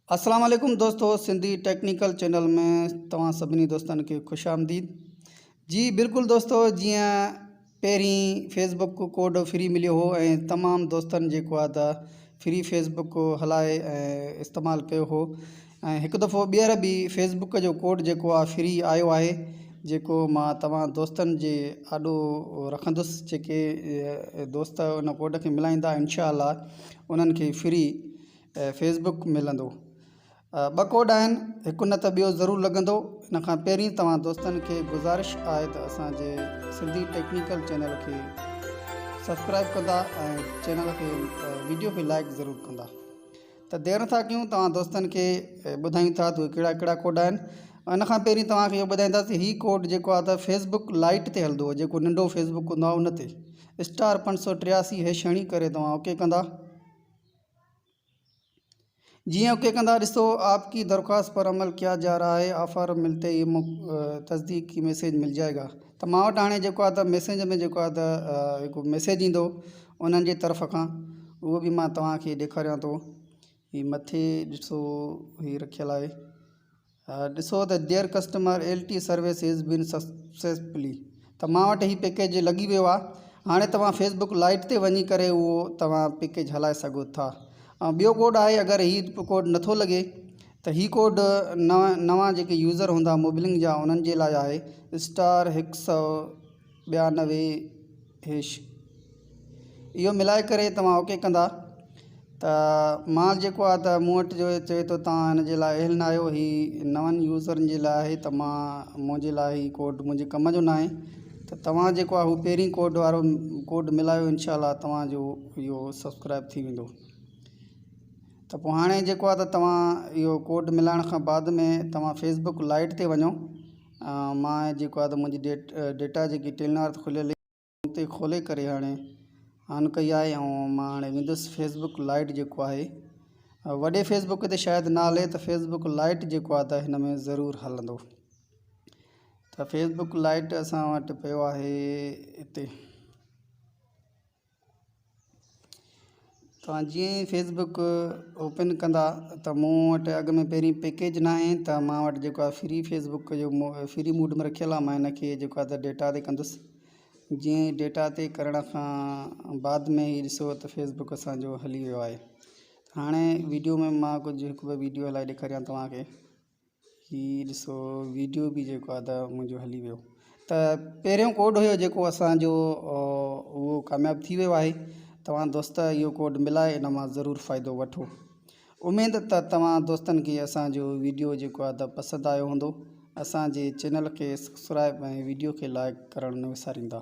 अस्सलाम वालेकुम दोस्तों, सिंधी टेक्निकल चैनल में तव्हां सभिनी दोस्तनि खे ख़ुशि आमदीद। जी बिल्कुलु दोस्तों, जीअं पहिरीं फेसबुक कोड फ्री मिलियो हो ऐं तमामु दोस्तनि जेको आहे त फ्री फेसबुक हलाए ऐं इस्तेमालु कयो हो, ऐं हिकु दफ़ो ॿीहर बि फेसबुक जो कोड जेको आहे फ्री आयो आहे, जेको मां तव्हां दोस्तनि जे आॾो रखंदुसि। जेके दोस्त उन कोड खे मिलाईंदा, इंशा अल्लाह उन्हनि खे फ्री फेसबुक मिलंदो। ॿ कोड आहिनि, हिकु न त ॿियो ज़रूरु लॻंदो। इन खां पहिरीं तव्हां दोस्तनि खे गुज़ारिश आहे त असांजे सिंधी टेक्निकल चैनल खे सब्सक्राइब कंदा ऐं चैनल खे वीडियो खे लाइक ज़रूरु कंदा। त देरि नथा कयूं, तव्हां दोस्तनि खे ॿुधायूं था त कहिड़ा कहिड़ा कोड आहिनि। इन खां पहिरीं तव्हांखे इहो ॿुधाईंदासीं, हीउ कोड जेको आहे त फेसबुक लाइट ते हलंदो, जेको नंढो फेसबुक हूंदो आहे उन ते *583 हैश हणी करे तव्हां ओके कंदा। जी ओके कंदा, ॾिसो आपकी दरख्वास्त पर अमल किया जा रहा है, ऑफ़र मिलते ही तस्दीक की मैसेज मिल जाएगा। त मां वटि हाणे जेको आहे त मैसेज में जेको आहे त हिकु मैसेज ईंदो उन्हनि जी तरफ़ खां, उहो बि मां तव्हांखे ॾेखारियां थो। हीअ मथे ॾिसो हीअ रखियलु आहे, ॾिसो त there customer LT service is been successfully. त मां वटि हीअ पैकेज लॻी वियो आहे। हाणे तव्हां फेसबुक लाइट ते वञी करे उहो तव्हां पैकेज हलाए सघो था। ॿियो कोड आहे, अगरि हीउ कोड नथो लॻे त हीउ कोड नवां जेके यूज़र हूंदा मोबाइलिंग जा उन्हनि जे लाइ आहे, *192#। इहो मिलाए करे तव्हां ओके कंदा। त मां जेको आहे त मूं वटि जो चए थो तव्हां हिन जे लाइ अहिल न आहियो, हीउ नवनि यूज़रनि जे लाइ आहे, त मुंहिंजे लाइ हीउ कोड मुंहिंजे कम जो न आहे। त तव्हां जेको आहे हू पहिरीं कोड वारो कोड मिलायो, इंशा अल्लाह तव्हांजो इहो सब्सक्राइब थी वेंदो। त पोइ हाणे जेको आहे त तव्हां इहो कोड मिलाइण खां बाद में तव्हां फेसबुक लाइट ते वञो। मां जेको आहे त मुंहिंजी डेटा जेकी टेलनार खुलियल उते खोले करे हाणे ऑन कई आहे, ऐं मां हाणे वेंदुसि फेसबुक लाइट जेको आहे। वॾे फेसबुक ते शायदि न हले, त फेसबुक लाइट जेको आहे त हिन में ज़रूरु हलंदो। त फेसबुक लाइट असां वटि पियो आहे हिते। तव्हां जीअं ई फेसबुक ओपन कंदा त मूं वटि अॻ में पहिरीं पैकेज न आहे, त मां वटि जेको आहे फ्री फेसबुक जो फ्री मूड में रखियलु आहे। मां हिन खे जेको आहे त डेटा ते कंदुसि। जीअं ई डेटा ते करण खां बाद में ई ॾिसो त फेसबुक असांजो हली वियो आहे। हाणे वीडियो में मां कुझु हिकु ॿ वीडियो हलाए ॾेखारियां तव्हांखे। हीअ ॾिसो वीडियो बि जेको आहे त मुंहिंजो हली वियो। त पहिरियों कोड हुयो जेको असांजो उहो कामयाबु थी वियो आहे। तव्हां दोस्त इहो कोड मिलाए इन मां ज़रूरु फ़ाइदो वठो। उमेद त तव्हां दोस्तनि खे असांजो वीडियो जेको आहे त पसंदि आयो हूंदो। असांजे चैनल खे सब्सक्राइब ऐं वीडियो खे लाइक करणु न विसारींदा।